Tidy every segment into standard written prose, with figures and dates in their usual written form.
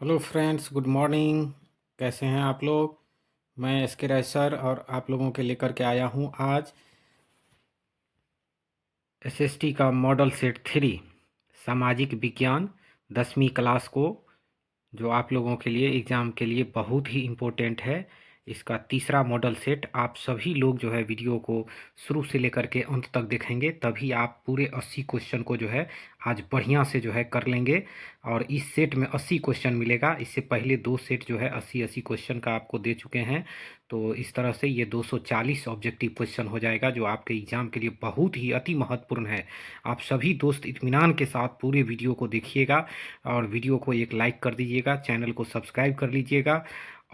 Hello friends, good morning. कैसे हैं आप लोग? मैं एस के राय सर और आप लोगों के लेकर के आया हूं आज एसएसटी का मॉडल सेट 3 सामाजिक विज्ञान 10वीं क्लास को, जो आप लोगों के लिए एग्ज़ाम के लिए बहुत ही इम्पोर्टेंट है। इसका तीसरा मॉडल सेट आप सभी लोग जो है वीडियो को शुरू से लेकर के अंत तक देखेंगे, तभी आप पूरे 80 क्वेश्चन को जो है आज बढ़िया से जो है कर लेंगे। और इस सेट में 80 क्वेश्चन मिलेगा। इससे पहले 2 सेट जो है 80-80 क्वेश्चन का आपको दे चुके हैं। तो इस तरह से ये 240 ऑब्जेक्टिव क्वेश्चन हो जाएगा, जो आपके एग्ज़ाम के लिए बहुत ही अति महत्वपूर्ण है। आप सभी दोस्त इत्मीनान के साथ पूरे वीडियो को देखिएगा और वीडियो को एक लाइक कर दीजिएगा, चैनल को सब्सक्राइब कर लीजिएगा।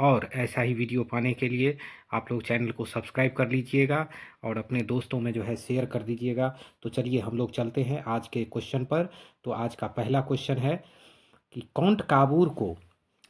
और ऐसा ही वीडियो पाने के लिए आप लोग चैनल को सब्सक्राइब कर लीजिएगा और अपने दोस्तों में जो है शेयर कर दीजिएगा। तो चलिए हम लोग चलते हैं आज के क्वेश्चन पर। तो आज का पहला क्वेश्चन है कि काउंट काबूर को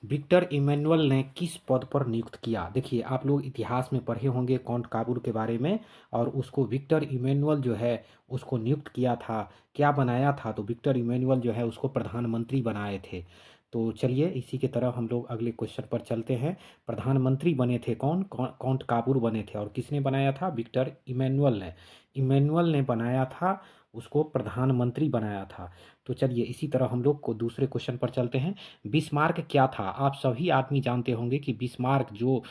विक्टर इमैनुअल ने किस पद पर नियुक्त किया। देखिए, आप लोग इतिहास में पढ़े होंगे काउंट काबूर के बारे में, और उसको विक्टर इमैनुअल जो है उसको नियुक्त किया था, क्या बनाया था, तो विक्टर इमैनुअल जो है उसको प्रधानमंत्री बनाए थे। तो चलिए इसी की तरह हम लोग अगले क्वेश्चन पर चलते हैं। प्रधानमंत्री बने थे काउंट काबूर बने थे, और किसने बनाया था? विक्टर इमैनुअल ने। इमैनुअल ने बनाया था, उसको प्रधानमंत्री बनाया था। तो चलिए इसी तरह हम लोग को दूसरे क्वेश्चन पर चलते हैं। बिस्मार्क क्या था? आप सभी आदमी जानते होंगे कि बिस्मार्क जो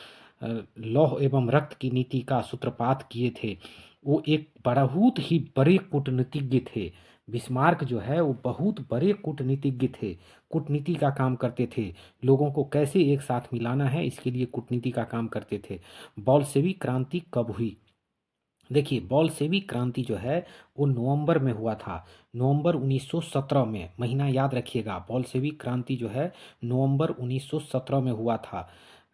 लौह एवं रक्त की नीति का सूत्रपात किए थे, वो एक बहुत ही बड़े कूटनीतिज्ञ थे। बिस्मार्क जो है वो बहुत बड़े कूटनीतिज्ञ थे, कूटनीति का काम करते थे। लोगों को कैसे एक साथ मिलाना है, इसके लिए कूटनीति का काम करते थे। बॉल्शेविक क्रांति कब हुई? देखिए, बॉल्शेविक क्रांति जो है वो नवंबर में हुआ था। नवंबर 1917 में, महीना याद रखिएगा। बॉल्शेविक क्रांति जो है नवंबर 1917 में हुआ था।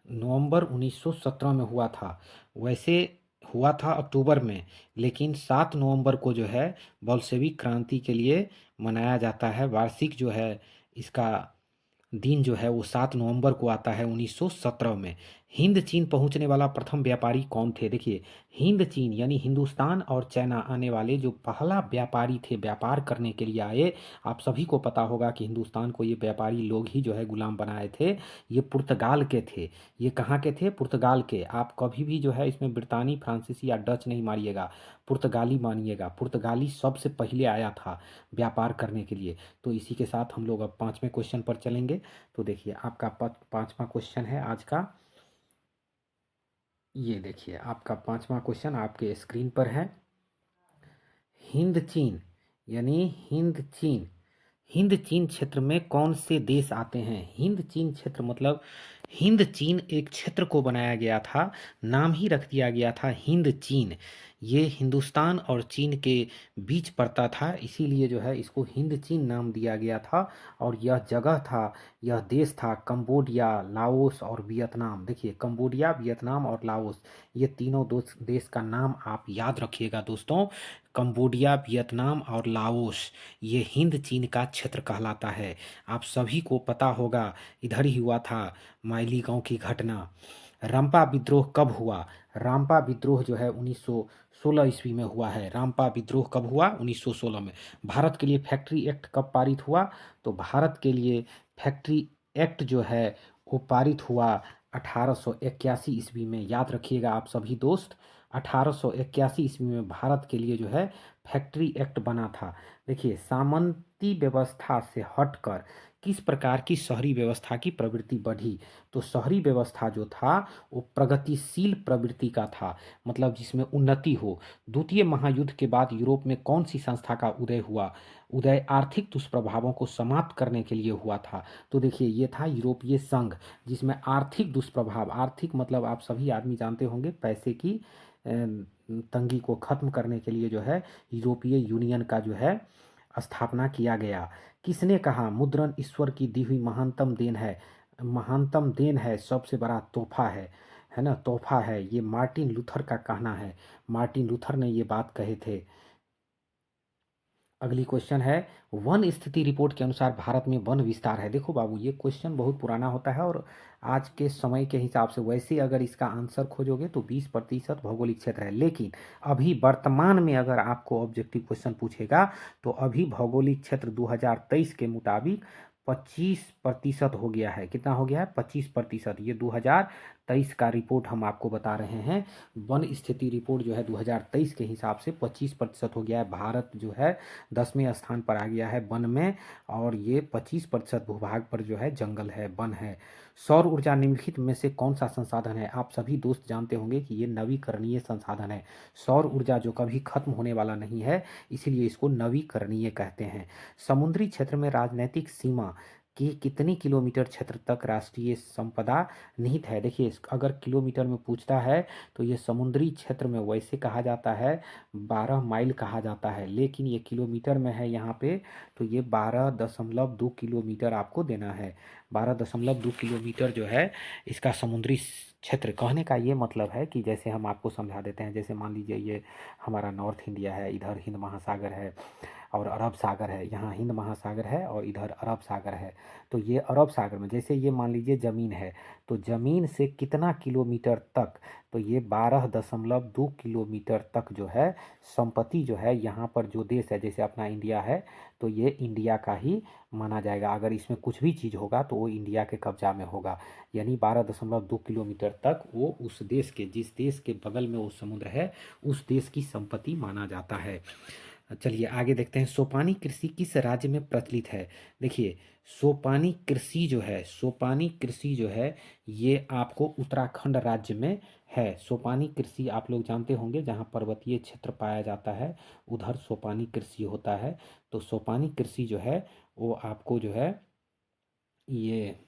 नवंबर 1917 में हुआ था। वैसे हुआ था अक्टूबर में, लेकिन 7 नवंबर को जो है बॉल्शेविक क्रांति के लिए मनाया जाता है। वार्षिक जो है इसका दिन जो है वो 7 नवंबर को आता है 1917 में। हिंद चीन पहुंचने वाला प्रथम व्यापारी कौन थे? देखिए, हिंद चीन यानी हिंदुस्तान और चाइना आने वाले जो पहला व्यापारी थे, व्यापार करने के लिए आए। आप सभी को पता होगा कि हिंदुस्तान को ये व्यापारी लोग ही जो है गुलाम बनाए थे। ये पुर्तगाल के थे। ये कहाँ के थे? पुर्तगाल के। आप कभी भी जो है इसमें ब्रितानी, फ्रांसीसी या डच नहीं मारिएगा, पुर्तगाली मानिएगा। पुर्तगाली सबसे पहले आया था व्यापार करने के लिए। तो इसी के साथ हम लोग अब 5वें क्वेश्चन पर चलेंगे। तो देखिए, आपका 5वां क्वेश्चन है आज का। ये देखिए, आपका 5वां क्वेश्चन आपके स्क्रीन पर है। हिंद चीन यानी हिंद चीन क्षेत्र में कौन से देश आते हैं? हिंद चीन क्षेत्र मतलब हिंद चीन एक क्षेत्र को बनाया गया था, नाम ही रख दिया गया था हिंद चीन। ये हिंदुस्तान और चीन के बीच पड़ता था, इसीलिए जो है इसको हिंद चीन नाम दिया गया था। और यह जगह था, यह देश था कंबोडिया, लाओस और वियतनाम। देखिए, कंबोडिया, वियतनाम और लाओस, ये तीनों देश का नाम आप याद रखिएगा दोस्तों। कंबोडिया, वियतनाम और लाओस, ये हिंद चीन का क्षेत्र कहलाता है। आप सभी को पता होगा, इधर ही हुआ था माइलीगांव की घटना। रंपा विद्रोह कब हुआ? रामपा विद्रोह जो है 1916 ईस्वी में हुआ है। रामपा विद्रोह कब हुआ? 1916 में। भारत के लिए फैक्ट्री एक्ट कब पारित हुआ? तो भारत के लिए फैक्ट्री एक्ट जो है वो पारित हुआ 1881 ईस्वी में। याद रखिएगा आप सभी दोस्त, 1881 ईस्वी में भारत के लिए जो है फैक्ट्री एक्ट बना था। देखिए, सामंती व्यवस्था से हटकर किस प्रकार की शहरी व्यवस्था की प्रवृत्ति बढ़ी? तो शहरी व्यवस्था जो था वो प्रगतिशील प्रवृत्ति का था, मतलब जिसमें उन्नति हो। द्वितीय महायुद्ध के बाद यूरोप में कौन सी संस्था का उदय हुआ? उदय आर्थिक दुष्प्रभावों को समाप्त करने के लिए हुआ था। तो देखिए, ये था यूरोपीय संघ, जिसमें आर्थिक दुष्प्रभाव, आर्थिक मतलब आप सभी आदमी जानते होंगे पैसे की तंगी को खत्म करने के लिए जो है यूरोपीय यूनियन का जो है स्थापना किया गया। किसने कहा मुद्रण ईश्वर की दी हुई महानतम देन है? महानतम देन है, सबसे बड़ा तोहफा है ना, तोहफा है। ये मार्टिन लूथर का कहना है। मार्टिन लूथर ने ये बात कहे थे। अगली क्वेश्चन है, वन स्थिति रिपोर्ट के अनुसार भारत में वन विस्तार है। देखो बाबू, ये क्वेश्चन बहुत पुराना होता है और आज के समय के हिसाब से वैसे अगर इसका आंसर खोजोगे तो 20% भौगोलिक क्षेत्र है। लेकिन अभी वर्तमान में अगर आपको ऑब्जेक्टिव क्वेश्चन पूछेगा तो अभी भौगोलिक क्षेत्र 2023 के मुताबिक 25% हो गया है। कितना हो गया है? 25%। ये 2023 का रिपोर्ट हम आपको बता रहे हैं। वन स्थिति रिपोर्ट जो है 2023 के हिसाब से 25% हो गया है। भारत जो है 10वें स्थान पर आ गया है वन में, और ये 25% भूभाग पर जो है जंगल है, वन है। सौर ऊर्जा निम्नलिखित में से कौन सा संसाधन है? आप सभी दोस्त जानते होंगे कि ये नवीकरणीय संसाधन है। सौर ऊर्जा जो कभी खत्म होने वाला नहीं है, इसीलिए इसको नवीकरणीय कहते हैं। समुद्री क्षेत्र में राजनीतिक सीमा कि कितनी किलोमीटर क्षेत्र तक राष्ट्रीय संपदा निहित है? देखिए, अगर किलोमीटर में पूछता है तो ये समुद्री क्षेत्र में वैसे कहा जाता है 12 माइल कहा जाता है, लेकिन ये किलोमीटर में है यहाँ पे, तो ये 12.2 किलोमीटर आपको देना है। 12.2 किलोमीटर जो है इसका समुद्री क्षेत्र। कहने का ये मतलब है कि जैसे हम आपको समझा देते हैं, जैसे मान लीजिए ये हमारा नॉर्थ इंडिया है, इधर हिंद महासागर है और अरब सागर है, यहाँ हिंद महासागर है और इधर अरब सागर है। तो ये अरब सागर में जैसे ये मान लीजिए ज़मीन है, तो ज़मीन से कितना किलोमीटर तक? तो ये 12.2 किलोमीटर तक जो है संपत्ति जो है यहाँ पर जो देश है, जैसे अपना इंडिया है, तो ये इंडिया का ही माना जाएगा। अगर इसमें कुछ भी चीज़ होगा तो वो इंडिया के कब्जा में होगा। यानी 12.2 किलोमीटर तक वो उस देश के, जिस देश के बगल में वो समुद्र है, उस देश की संपत्ति माना जाता है। चलिए आगे देखते हैं। सोपानी कृषि किस राज्य में प्रचलित है? देखिए, सोपानी कृषि जो है, सोपानी कृषि जो है ये आपको उत्तराखंड राज्य में है। सोपानी कृषि आप लोग जानते होंगे, जहाँ पर्वतीय क्षेत्र पाया जाता है उधर सोपानी कृषि होता है। तो सोपानी कृषि जो है वो आपको जो है ये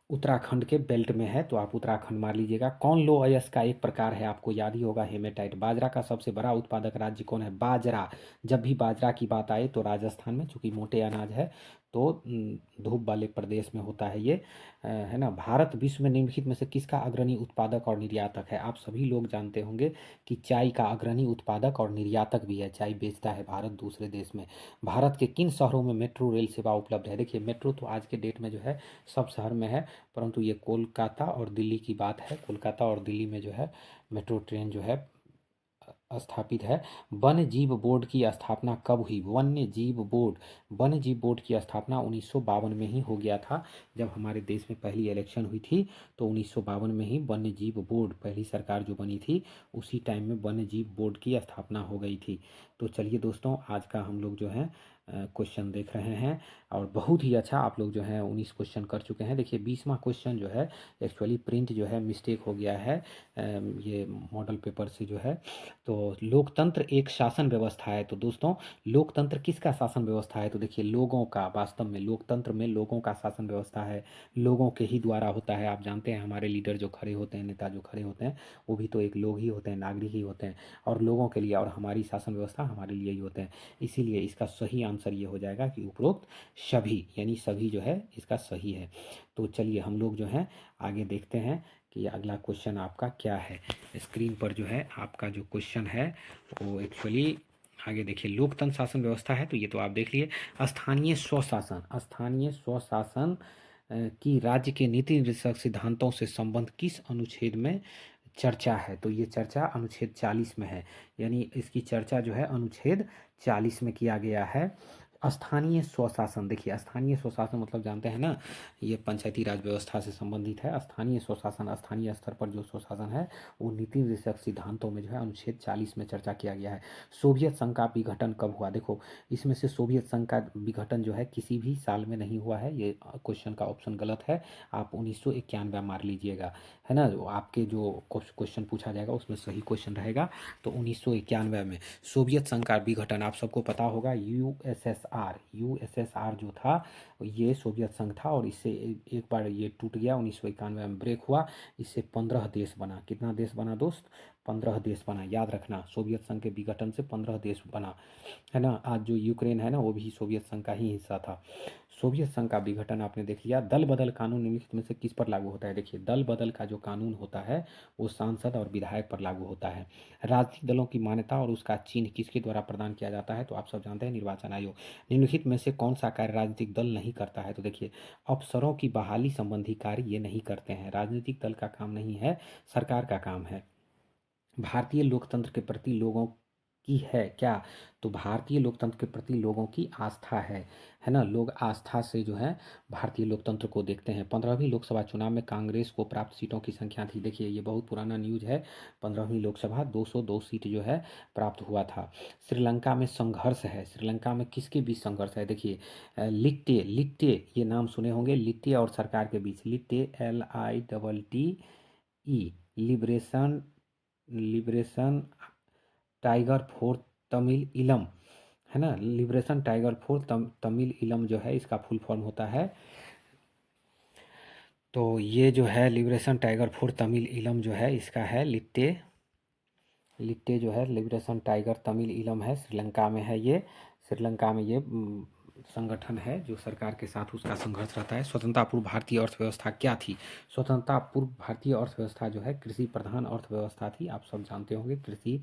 उत्तराखंड के बेल्ट में है, तो आप उत्तराखंड मार लीजिएगा। कौन लौह अयस्क का एक प्रकार है? आपको याद ही होगा, हेमेटाइट। बाजरा का सबसे बड़ा उत्पादक राज्य कौन है? बाजरा। जब भी बाजरा की बात आए तो राजस्थान में, चूंकि मोटे अनाज है तो धूप वाले प्रदेश में होता है ये, है ना। भारत विश्व में निम्नलिखित में से किसका अग्रणी उत्पादक और निर्यातक है? आप सभी लोग जानते होंगे कि चाय का अग्रणी उत्पादक और निर्यातक भी है, चाय बेचता है भारत दूसरे देश में। भारत के किन शहरों में मेट्रो रेल सेवा उपलब्ध है? देखिए, मेट्रो तो आज के डेट में जो है सब शहर में है, परंतु ये कोलकाता और दिल्ली की बात है। कोलकाता और दिल्ली में जो है मेट्रो ट्रेन जो है स्थापित है। वन्य जीव बोर्ड की स्थापना कब हुई? वन्य जीव बोर्ड की स्थापना 1952 में ही हो गया था। जब हमारे देश में पहली इलेक्शन हुई थी तो 1952 में ही वन्य जीव बोर्ड, पहली सरकार जो बनी थी उसी टाइम में वन्य जीव बोर्ड की स्थापना हो गई थी। तो चलिए दोस्तों, आज का हम लोग जो है क्वेश्चन देख रहे हैं, और बहुत ही अच्छा आप लोग जो है 19 क्वेश्चन कर चुके हैं। देखिए 20वां क्वेश्चन जो है एक्चुअली प्रिंट जो है मिस्टेक हो गया है, ये मॉडल पेपर से जो है। तो लोकतंत्र एक शासन व्यवस्था है। तो दोस्तों, लोकतंत्र किसका शासन व्यवस्था है? तो देखिए, लोगों का। वास्तव में लोकतंत्र में लोगों का शासन व्यवस्था है, लोगों के ही द्वारा होता है। आप जानते हैं हमारे लीडर जो खड़े होते हैं, नेता जो खड़े होते हैं, वो भी तो एक लोग ही होते हैं, नागरिक ही होते हैं, और लोगों के लिए, और हमारी शासन व्यवस्था हमारे लिए ही होते हैं। इसीलिए इसका सही आंसर ये हो जाएगा कि उपरोक्त सभी, यानी सभी जो है इसका सही है। तो चलिए हम लोग जो है आगे देखते हैं कि अगला क्वेश्चन आपका क्या है। स्क्रीन पर जो है आपका जो क्वेश्चन है वो एक्चुअली आगे देखिए, लोकतंत्र शासन व्यवस्था है तो ये तो आप देख लिए। स्थानीय स्वशासन, स्थानीय स्वशासन की राज्य के नीति निर्देशक सिद्धांतों से संबंध किस अनुच्छेद में चर्चा है? तो ये चर्चा अनुच्छेद 40 में है, यानी इसकी चर्चा जो है अनुच्छेद 40 में किया गया है। स्थानीय स्वशासन, देखिए स्थानीय स्वशासन मतलब जानते हैं ना, ये पंचायती राज व्यवस्था से संबंधित है। स्थानीय स्वशासन, स्थानीय स्तर पर जो स्वशासन है वो नीति निर्देशक सिद्धांतों में जो है अनुच्छेद 40 में चर्चा किया गया है। सोवियत संघ का विघटन कब हुआ? देखो, इसमें से सोवियत संघ का विघटन जो है किसी भी साल में नहीं हुआ है, ये क्वेश्चन का ऑप्शन गलत है। आप 1991 मार लीजिएगा, है ना। आपके जो क्वेश्चन पूछा जाएगा उसमें सही क्वेश्चन रहेगा। तो 1991 में सोवियत संघ का विघटन, आप सबको पता होगा, यूएसएसआर जो था ये सोवियत संघ था, और इससे एक बार ये टूट गया, 1991 में ब्रेक हुआ। इससे 15 देश बना। कितना देश बना दोस्त? 15 देश बना, याद रखना। सोवियत संघ के विघटन से 15 देश बना, है ना। आज जो यूक्रेन है ना, वो भी सोवियत संघ का ही हिस्सा था। सोवियत संघ का विघटन आपने देख लिया। दल बदल कानून निम्नलिखित में से किस पर लागू होता है? देखिए, दल बदल का जो कानून होता है वो सांसद और विधायक पर लागू होता है। राजनीतिक दलों की मान्यता और उसका चिन्ह किसके द्वारा प्रदान किया जाता है? तो आप सब जानते हैं, निर्वाचन आयोग। निम्नलिखित में से कौन सा कार्य राजनीतिक दल नहीं करता है? तो देखिए, अफसरों की बहाली संबंधी कार्य ये नहीं करते हैं, राजनीतिक दल का काम नहीं है, सरकार का काम है। भारतीय लोकतंत्र के प्रति लोगों की है क्या? तो भारतीय लोकतंत्र के प्रति लोगों की आस्था है ना? लोग आस्था से जो है भारतीय लोकतंत्र को देखते हैं। 15वीं लोकसभा चुनाव में कांग्रेस को प्राप्त सीटों की संख्या थी, देखिए ये बहुत पुराना न्यूज़ है। 15वीं लोकसभा 202 सीट जो है प्राप्त हुआ था। श्रीलंका में संघर्ष है, श्रीलंका में किसके बीच संघर्ष है? देखिए लिट्टे लिट्टे ये नाम सुने होंगे, लिट्टे और सरकार के बीच, लिट्टे LITTE liberation liberation tiger four Tamil इलम, है ना? लिबरेशन टाइगर फोर तमिल इलम जो है इसका फुल फॉर्म होता है। तो ये जो है लिबरेशन टाइगर फोर तमिल इलम जो है इसका है लिट्टे लिट्टे जो है लिबरेशन टाइगर तमिल इलम है, श्रीलंका में है ये। श्रीलंका में ये संगठन है जो सरकार के साथ उसका संघर्ष रहता है। स्वतंत्रता पूर्व भारतीय अर्थव्यवस्था क्या थी? स्वतंत्रता पूर्व भारतीय अर्थव्यवस्था जो है कृषि प्रधान अर्थव्यवस्था थी। आप सब जानते होंगे कृषि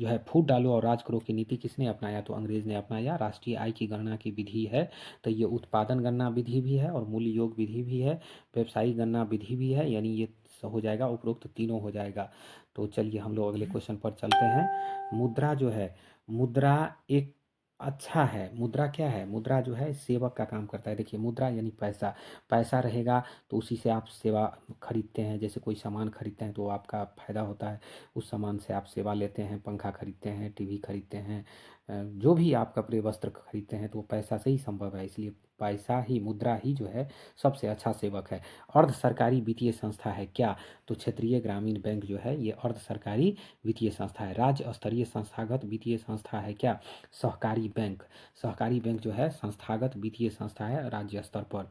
जो है, फूट डालो और राज करो की नीति किसने अपनाया? तो अंग्रेज ने अपनाया। राष्ट्रीय आय की गणना की विधि है, तो ये उत्पादन गणना विधि भी है और मूल्य योग विधि भी है, व्यवसायिक गणना विधि भी है, यानी ये हो जाएगा, उपरोक्त तीनों हो जाएगा। तो चलिए हम लोग अगले क्वेश्चन पर चलते हैं। मुद्रा जो है, मुद्रा एक अच्छा है। मुद्रा क्या है? मुद्रा जो है सेवक का काम करता है। देखिए मुद्रा यानी पैसा, पैसा रहेगा तो उसी से आप सेवा खरीदते हैं। जैसे कोई सामान खरीदते हैं तो आपका फायदा होता है, उस सामान से आप सेवा लेते हैं, पंखा खरीदते हैं, टीवी खरीदते हैं, जो भी आप कपड़े वस्त्र खरीदते हैं तो वो पैसा से ही संभव है। इसलिए पैसा ही, मुद्रा ही जो है सबसे अच्छा सेवक है। अर्ध सरकारी वित्तीय संस्था है क्या? तो क्षेत्रीय ग्रामीण बैंक जो है ये अर्ध सरकारी वित्तीय संस्था है। राज्य स्तरीय संस्थागत वित्तीय संस्था है क्या? सहकारी बैंक, सहकारी बैंक जो है संस्थागत वित्तीय संस्था है राज्य स्तर पर।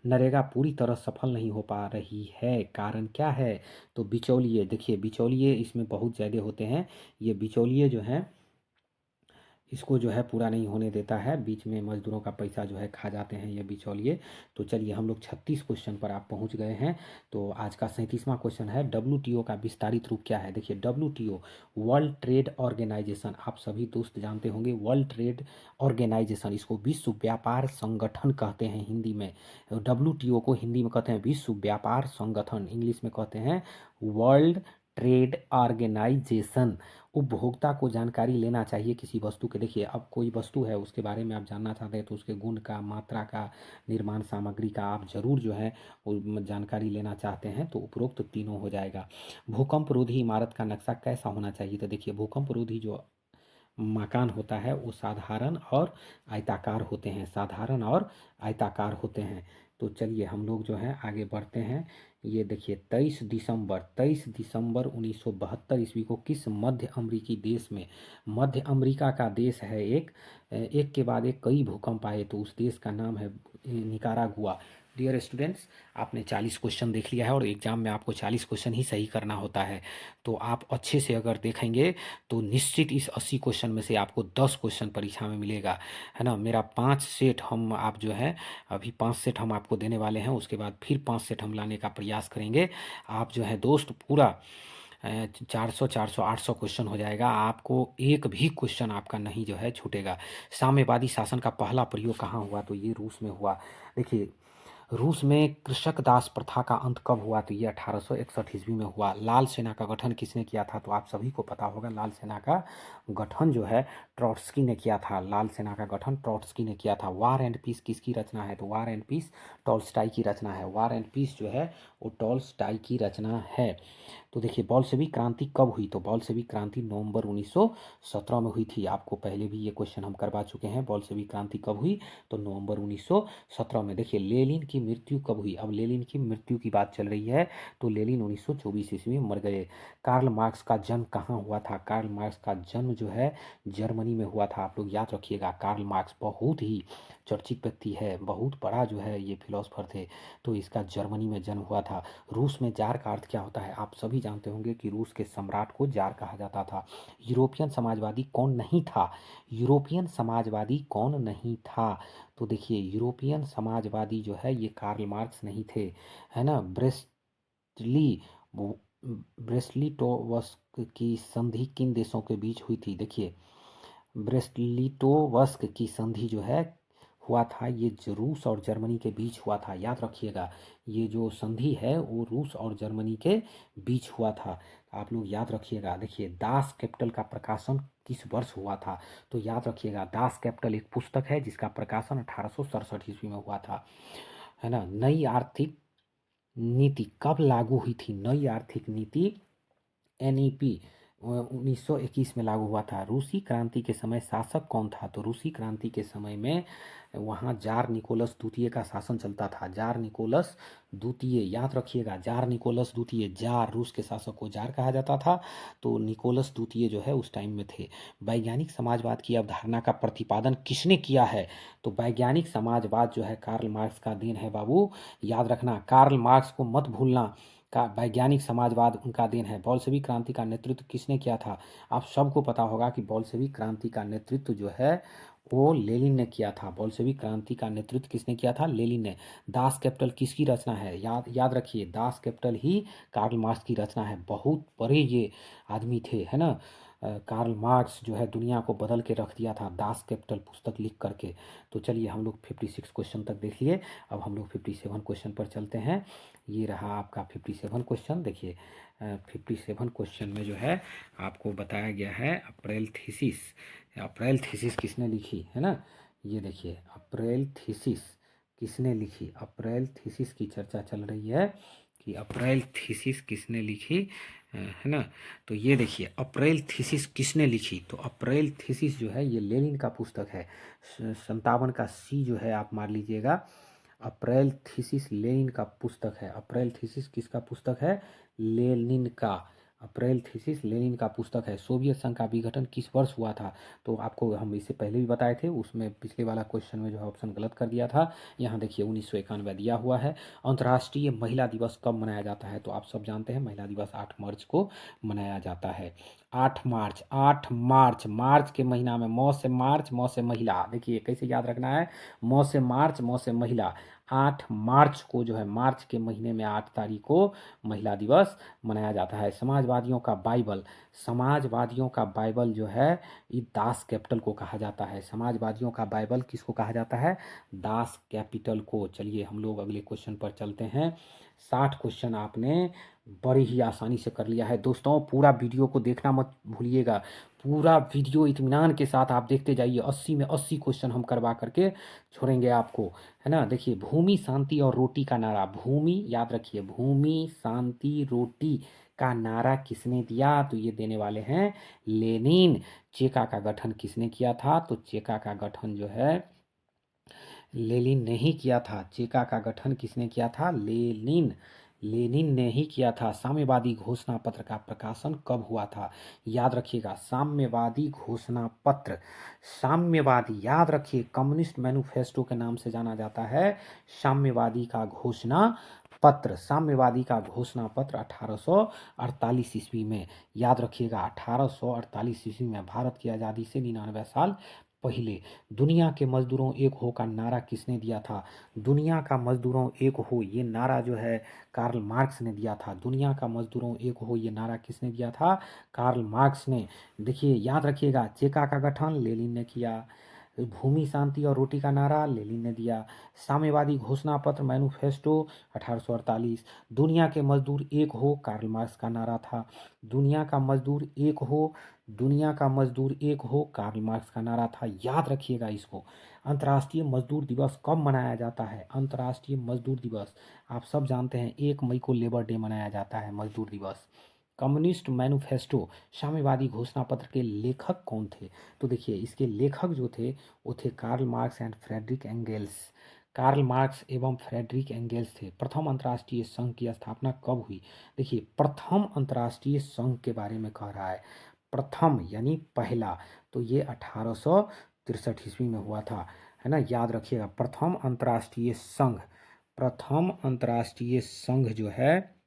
नरेगा पूरी तरह सफल नहीं हो पा रही है, कारण क्या है? तो बिचौलिए, देखिए बिचौलिए इसमें बहुत ज़्यादा होते हैं। ये बिचौलिए जो हैं इसको जो है पूरा नहीं होने देता है, बीच में मजदूरों का पैसा जो है खा जाते हैं ये बिचौलिए। तो चलिए हम लोग 36 क्वेश्चन पर आप पहुंच गए हैं। तो आज का 37वां क्वेश्चन है, WTO का विस्तारित रूप क्या है? देखिए WTO वर्ल्ड ट्रेड ऑर्गेनाइजेशन, आप सभी दोस्त जानते होंगे वर्ल्ड ट्रेड ऑर्गेनाइजेशन, इसको विश्व व्यापार संगठन कहते हैं हिंदी में। WTO को हिंदी में कहते हैं विश्व व्यापार संगठन, इंग्लिश में कहते हैं वर्ल्ड ट्रेड ऑर्गेनाइजेशन। उपभोक्ता को जानकारी लेना चाहिए किसी वस्तु के, देखिए अब कोई वस्तु है उसके बारे में आप जानना चाहते हैं तो उसके गुण का, मात्रा का, निर्माण सामग्री का आप ज़रूर जो है वो जानकारी लेना चाहते हैं तो उपरोक्त तीनों हो जाएगा। भूकंप रोधी इमारत का नक्शा कैसा होना चाहिए? तो देखिए भूकंप रोधी जो मकान होता है वो साधारण और आयताकार होते हैं, साधारण और आयताकार होते हैं। तो चलिए हम लोग जो है आगे बढ़ते हैं। ये देखिए 23 दिसंबर 1972 ईस्वी को किस मध्य अमेरिकी देश में, मध्य अमेरिका का देश है एक के बाद एक कई भूकंप आए, तो उस देश का नाम है निकारागुआ। डियर स्टूडेंट्स, आपने 40 क्वेश्चन देख लिया है और एग्ज़ाम में आपको 40 क्वेश्चन ही सही करना होता है। तो आप अच्छे से अगर देखेंगे तो निश्चित इस 80 क्वेश्चन में से आपको 10 क्वेश्चन परीक्षा में मिलेगा, है ना? मेरा 5 सेट हम आप जो है अभी 5 सेट हम आपको देने वाले हैं, उसके बाद फिर 5 सेट हम लाने का प्रयास करेंगे। आप जो है दोस्त पूरा 400 400 800 क्वेश्चन हो जाएगा, आपको एक भी क्वेश्चन आपका नहीं जो है छूटेगा। साम्यवादी शासन का पहला प्रयोग कहाँ हुआ? तो ये रूस में हुआ। देखिए रूस में कृषक दास प्रथा का अंत कब हुआ? तो ये 1861 ईस्वी में हुआ। लाल सेना का गठन किसने किया था? तो आप सभी को पता होगा लाल सेना का गठन जो है ट्रॉट्स्की ने किया था। लाल सेना का गठन ट्रॉट्स्की ने किया था। वार एंड पीस किसकी रचना है? तो वार एंड पीस टॉल्स्टाई की रचना है। वार एंड पीस जो है वो टॉल्स्टाई की रचना है। तो देखिए बोल्शेविक क्रांति कब हुई? तो बोल्शेविक क्रांति नवंबर 1917 में हुई थी। आपको पहले भी ये क्वेश्चन हम करवा चुके हैं, बोल्शेविक क्रांति कब हुई? तो नवंबर 1917 में। देखिए लेनिन की मृत्यु कब हुई? अब लेनिन की मृत्यु की बात चल रही है, तो लेनिन 1924 ईस्वी में मर गए। कार्ल मार्क्स का जन्म कहाँ हुआ था? कार्ल मार्क्स का जन्म जो है जर्मनी में हुआ था। आप लोग याद रखिएगा, कार्ल मार्क्स बहुत ही चर्चित व्यक्ति है, बहुत बड़ा जो है ये फिलोसफर थे, तो इसका जर्मनी में जन्म हुआ था। रूस में जार का अर्थ क्या होता है? आप सभी जानते होंगे कि रूस के सम्राट को जार कहा जाता था। यूरोपियन समाजवादी कौन नहीं था? यूरोपियन समाजवादी कौन नहीं था? तो देखिए यूरोपियन समाजवादी जो है ये कार्ल मार्क्स नहीं थे, है ना? ब्रेस्टली ब्रेस्लिटोवस्क की संधि किन देशों के बीच हुई थी? देखिए ब्रेस्लिटोवस्क की संधि जो है हुआ था ये रूस और जर्मनी के बीच हुआ था। याद रखिएगा ये जो संधि है वो रूस और जर्मनी के बीच हुआ था, आप लोग याद रखिएगा। देखिए दास कैपिटल का प्रकाशन किस वर्ष हुआ था? तो याद रखिएगा, दास कैपिटल एक पुस्तक है जिसका प्रकाशन 1867 ईस्वी में हुआ था, है ना। नई आर्थिक नीति कब लागू हुई थी? नई आर्थिक नीति NEP 1921 में लागू हुआ था। रूसी क्रांति के समय शासक कौन था? तो रूसी क्रांति के समय में वहाँ जार निकोलस द्वितीय का शासन चलता था। जार निकोलस द्वितीय, याद रखिएगा, जार निकोलस द्वितीय। जार, रूस के शासक को जार कहा जाता था, तो निकोलस द्वितीय जो है उस टाइम में थे। वैज्ञानिक समाजवाद की अवधारणा का प्रतिपादन किसने किया है? तो वैज्ञानिक समाजवाद जो है कार्ल मार्क्स का देन है बाबू, याद रखना, कार्ल मार्क्स को मत भूलना। का वैज्ञानिक समाजवाद उनका देन है। बोल्शेविक क्रांति का नेतृत्व किसने किया था? आप सबको पता होगा कि बोल्शेविक क्रांति का नेतृत्व जो है वो लेनिन ने किया था। बोल्शेविक क्रांति का नेतृत्व किसने किया था? लेनिन ने। दास कैपिटल किसकी रचना है? याद रखिए, दास कैपिटल ही कार्ल मार्क्स की रचना है। बहुत बड़े ये आदमी थे, है ना। कार्ल मार्क्स जो है दुनिया को बदल के रख दिया था दास कैपिटल पुस्तक लिख करके। तो चलिए हम लोग 56 क्वेश्चन तक देख लिए, अब हम लोग 57 क्वेश्चन पर चलते हैं। ये रहा आपका 57 क्वेश्चन। देखिए 57 क्वेश्चन में जो है आपको बताया गया है अप्रैल थीसिस। अप्रैल थीसिस किसने लिखी, है ना। ये देखिए, अप्रैल थीसिस किसने लिखी? अप्रैल थीसिस की चर्चा चल रही है कि अप्रैल थीसिस किसने लिखी, है ना। तो ये देखिए, अप्रैल थीसिस किसने लिखी? तो अप्रैल थीसिस जो है ये लेनिन का पुस्तक है। 57 का C जो है आप मार लीजिएगा। अप्रैल थीसिस लेनिन का पुस्तक है। अप्रैल थीसिस किसका पुस्तक है? लेनिन का। अप्रैल थीसिस लेनिन का पुस्तक है। सोवियत संघ का विघटन किस वर्ष हुआ था? तो आपको हम इससे पहले भी बताए थे, उसमें पिछले वाला क्वेश्चन में जो है ऑप्शन गलत कर दिया था। यहाँ देखिए 1991 दिया हुआ है। अंतर्राष्ट्रीय महिला दिवस कब मनाया जाता है? तो आप सब जानते हैं महिला दिवस 8 मार्च को मनाया जाता है। 8 मार्च, 8 मार्च, मार्च के महीना में, मौ से मार्च, मौ से महिला। देखिए कैसे याद रखना है, मौ से मार्च, मौ से महिला। 8 मार्च को जो है, मार्च के महीने में 8 तारीख को महिला दिवस मनाया जाता है। समाजवादियों का बाइबल, समाजवादियों का बाइबल जो है ये दास कैपिटल को कहा जाता है। समाजवादियों का बाइबल किसको कहा जाता है? दास कैपिटल को। चलिए हम लोग अगले क्वेश्चन पर चलते हैं। 60 क्वेश्चन आपने बड़ी ही आसानी से कर लिया है दोस्तों। पूरा वीडियो को देखना मत भूलिएगा, पूरा वीडियो इत्मीनान के साथ आप देखते जाइए। 80 में 80 क्वेश्चन हम करवा करके छोड़ेंगे आपको, है ना। देखिए, भूमि शांति और रोटी का नारा। भूमि, याद रखिए, भूमि शांति रोटी का नारा किसने दिया? तो ये देने वाले हैं लेनिन। चेका का गठन किसने किया था? तो चेका का गठन जो है लेनिन ने ही किया था। चेका का गठन किसने किया था? लेनिन, लेनिन ने ही किया था। साम्यवादी घोषणा पत्र का प्रकाशन कब हुआ था? याद रखिएगा, साम्यवादी घोषणा पत्र। साम्यवादी, याद रखिए, कम्युनिस्ट मैनिफेस्टो के नाम से जाना जाता है साम्यवादी का घोषणा पत्र। साम्यवादी का घोषणा पत्र 1848 ईस्वी में, याद रखिएगा, 1848 ईस्वी में, भारत की आज़ादी से 99 साल पहले। दुनिया के मजदूरों एक हो का नारा किसने दिया था? दुनिया का मजदूरों एक हो, ये नारा जो है कार्ल मार्क्स ने दिया था। दुनिया का मजदूरों एक हो, ये नारा किसने दिया था? कार्ल मार्क्स ने। देखिए याद रखिएगा, चेका का गठन लेनिन ने किया। भूमि शांति और रोटी का नारा लेनिन ने दिया। साम्यवादी घोषणा पत्र मैनिफेस्टो 1848। दुनिया के मजदूर एक हो, कार्ल मार्क्स का नारा था। दुनिया का मजदूर एक हो, दुनिया का मजदूर एक हो, कार्ल मार्क्स का नारा था। याद रखिएगा इसको। अंतर्राष्ट्रीय मजदूर दिवस कब मनाया जाता है? अंतर्राष्ट्रीय मजदूर दिवस आप सब जानते हैं 1 मई को लेबर डे मनाया जाता है, मजदूर दिवस। कम्युनिस्ट मैनिफेस्टो, साम्यवादी घोषणा पत्र के लेखक कौन थे? तो देखिए इसके लेखक जो थे वो थे Karl Marx and Friedrich Engels. Karl Marx एवं फ्रेडरिक एंगेल्स थे। प्रथम अंतर्राष्ट्रीय संघ की स्थापना कब हुई? देखिए प्रथम अंतर्राष्ट्रीय संघ के बारे में कह रहा है, प्रथम यानी पहला, तो ये 1863 ईस्वी में हुआ था, है ना। याद रखिएगा, प्रथम अंतर्राष्ट्रीय संघ, प्रथम अंतर्राष्ट्रीय संघ जो है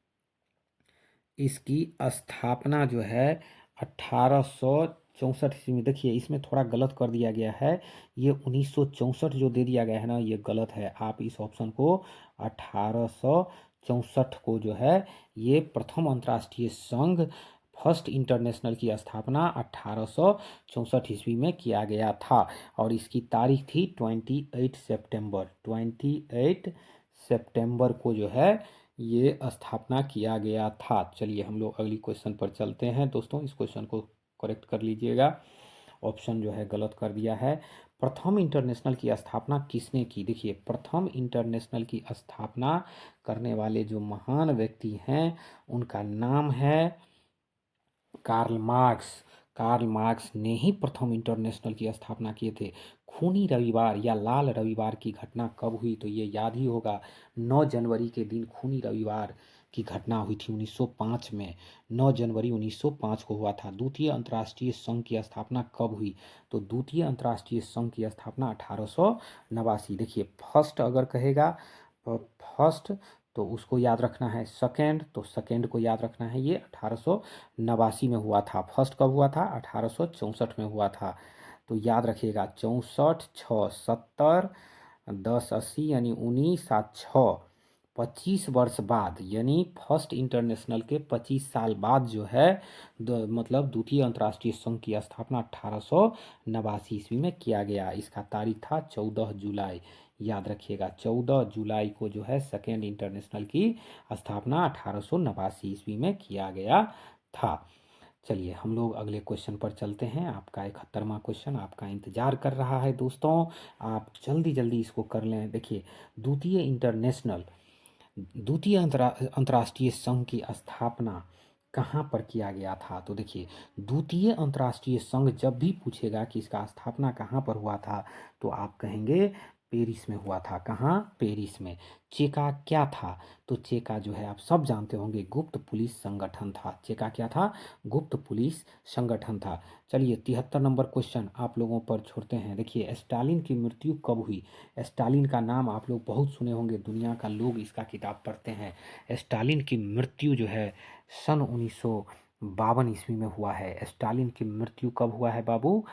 इसकी स्थापना जो है 1864 ईस्वी में। देखिए इसमें थोड़ा गलत कर दिया गया है, ये 1964 जो दे दिया गया है ना, ये गलत है। आप इस ऑप्शन को 1864 को जो है ये प्रथम अंतर्राष्ट्रीय संघ, फर्स्ट इंटरनेशनल की स्थापना 1864 ईस्वी में किया गया था। और इसकी तारीख थी 28 सितंबर, 28 सितंबर को जो है ये स्थापना किया गया था। चलिए हम लोग अगली क्वेश्चन पर चलते हैं दोस्तों। इस क्वेश्चन को करेक्ट कर लीजिएगा। ऑप्शन जो है गलत कर दिया है। प्रथम इंटरनेशनल की स्थापना किसने की? देखिए, प्रथम इंटरनेशनल की स्थापना करने वाले जो महान व्यक्ति हैं उनका नाम है कार्ल मार्क्स। कार्ल मार्क्स ने ही प्रथम इंटरनेशनल की स्थापना किए थे। खूनी रविवार या लाल रविवार की घटना कब हुई? तो ये याद ही होगा, 9 जनवरी के दिन खूनी रविवार की घटना हुई थी 1905 में। 9 जनवरी 1905 को हुआ था। द्वितीय अंतर्राष्ट्रीय संघ की स्थापना कब हुई? तो द्वितीय अंतर्राष्ट्रीय संघ की स्थापना 1889। देखिए, फर्स्ट अगर कहेगा फर्स्ट तो उसको याद रखना है, सेकेंड तो सेकेंड को याद रखना है। ये 1889 में हुआ था। फर्स्ट कब हुआ था? 1864 में हुआ था। तो याद रखिएगा, 64 6 70 10 80 यानी 19 7 6 25 वर्ष बाद, यानी फर्स्ट इंटरनेशनल के 25 साल बाद जो है मतलब द्वितीय अंतर्राष्ट्रीय संघ की स्थापना 1889 ईस्वी में किया गया। इसका तारीख था 14 जुलाई। याद रखिएगा, 14 जुलाई को जो है सेकेंड इंटरनेशनल की स्थापना 1889 ईस्वी में किया गया था। चलिए हम लोग अगले क्वेश्चन पर चलते हैं। आपका 71वां क्वेश्चन आपका इंतजार कर रहा है दोस्तों, आप जल्दी जल्दी इसको कर लें। देखिए, द्वितीय अंतर्राष्ट्रीय संघ की स्थापना कहाँ पर किया गया था? तो देखिए, द्वितीय अंतर्राष्ट्रीय संघ जब भी पूछेगा कि इसका स्थापना कहाँ पर हुआ था तो आप कहेंगे पेरिस में हुआ था। कहाँ? पेरिस में। चेका क्या था? तो चेका जो है आप सब जानते होंगे, गुप्त पुलिस संगठन था। चेका क्या था? गुप्त पुलिस संगठन था। चलिए 73 नंबर क्वेश्चन आप लोगों पर छोड़ते हैं। देखिए, स्टालिन की मृत्यु कब हुई? स्टालिन का नाम आप लोग बहुत सुने होंगे, दुनिया का लोग इसका किताब पढ़ते हैं। स्टालिन की मृत्यु जो है सन 1952 ईस्वी में हुआ है। स्टालिन की मृत्यु कब हुआ है बाबू?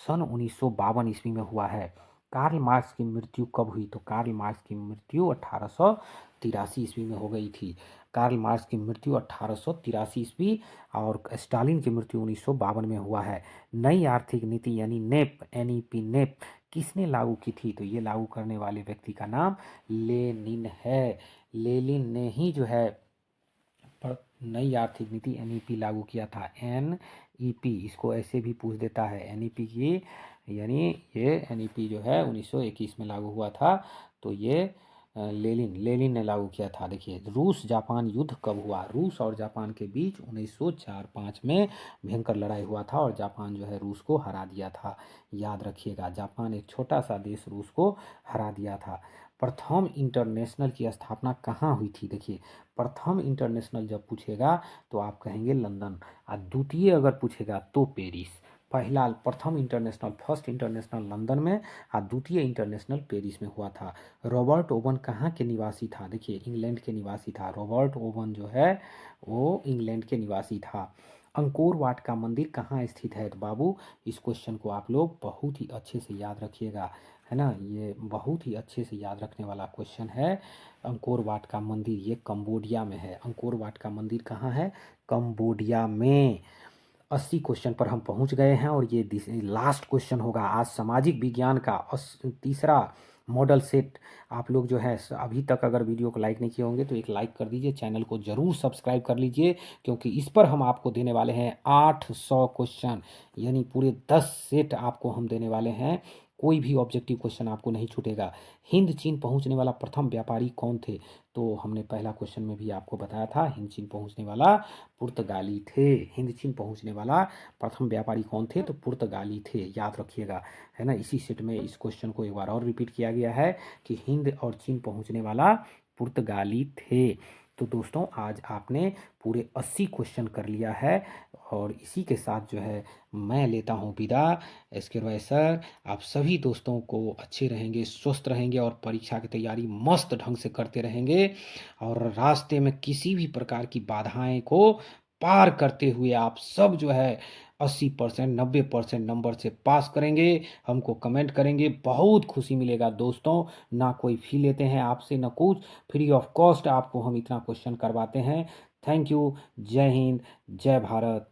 सन 1952 ईस्वी में हुआ है। कार्ल मार्क्स की मृत्यु कब हुई? तो कार्ल मार्क्स की मृत्यु 1883 ईस्वी में हो गई थी। कार्ल मार्क्स की मृत्यु 1883 ईस्वी और स्टालिन की मृत्यु 1952 में हुआ है। नई आर्थिक नीति यानी नेप, NEP नेप किसने लागू की थी? तो ये लागू करने वाले व्यक्ति का नाम लेनिन है। लेनिन ने ही जो है नई आर्थिक नीति NEP लागू किया था। NEP इसको ऐसे भी पूछ देता है, NEP की, यानी ये NEP जो है 1921 में लागू हुआ था। तो ये लेनिन ने लागू किया था। देखिए, रूस जापान युद्ध कब हुआ? रूस और जापान के बीच 1904-05 में भयंकर लड़ाई हुआ था और जापान जो है रूस को हरा दिया था। याद रखिएगा, जापान एक छोटा सा देश रूस को हरा दिया था। प्रथम इंटरनेशनल की स्थापना कहाँ हुई थी? देखिए, प्रथम इंटरनेशनल जब पूछेगा तो आप कहेंगे लंदन, और द्वितीय अगर पूछेगा तो पेरिस। पहला प्रथम इंटरनेशनल, फर्स्ट इंटरनेशनल लंदन में और द्वितीय इंटरनेशनल पेरिस में हुआ था। रॉबर्ट ओवन कहाँ के निवासी था? देखिए, इंग्लैंड के निवासी था। रॉबर्ट ओवन जो है वो इंग्लैंड के निवासी था। अंकोर वाट का मंदिर कहाँ स्थित है? तो बाबू, इस क्वेश्चन को आप लोग बहुत ही अच्छे से याद रखिएगा, है ना। ये बहुत ही अच्छे से याद रखने वाला क्वेश्चन है। अंकोर वाट का मंदिर ये कंबोडिया में है। अंकोर वाट का मंदिर कहाँ है? कंबोडिया में। 80 क्वेश्चन पर हम पहुंच गए हैं और ये लास्ट क्वेश्चन होगा आज सामाजिक विज्ञान का तीसरा मॉडल सेट। आप लोग जो है अभी तक अगर वीडियो को लाइक नहीं किए होंगे तो एक लाइक कर दीजिए, चैनल को ज़रूर सब्सक्राइब कर लीजिए, क्योंकि इस पर हम आपको देने वाले हैं 800 क्वेश्चन, यानी पूरे 10 सेट आपको हम देने वाले हैं। कोई भी ऑब्जेक्टिव क्वेश्चन आपको नहीं छूटेगा। हिंद चीन पहुंचने वाला प्रथम व्यापारी कौन थे? तो हमने पहला क्वेश्चन में भी आपको बताया था, हिंद चीन पहुंचने वाला पुर्तगाली थे। हिंद चीन पहुंचने वाला प्रथम व्यापारी कौन थे? तो पुर्तगाली थे। याद रखिएगा, है ना। इसी सेट में इस क्वेश्चन को एक बार और रिपीट किया गया है कि हिंद और चीन पहुंचने वाला पुर्तगाली थे। तो दोस्तों, आज आपने पूरे 80 क्वेश्चन कर लिया है और इसी के साथ जो है मैं लेता हूँ विदा। एसके रॉय सर, आप सभी दोस्तों को अच्छे रहेंगे, स्वस्थ रहेंगे और परीक्षा की तैयारी मस्त ढंग से करते रहेंगे और रास्ते में किसी भी प्रकार की बाधाएं को पार करते हुए आप सब जो है 80% 90% नंबर से पास करेंगे। हमको कमेंट करेंगे, बहुत खुशी मिलेगा दोस्तों। ना कोई फी लेते हैं आपसे, ना कुछ, फ्री ऑफ कॉस्ट आपको हम इतना क्वेश्चन करवाते हैं। Thank you. जय हिंद, जय भारत।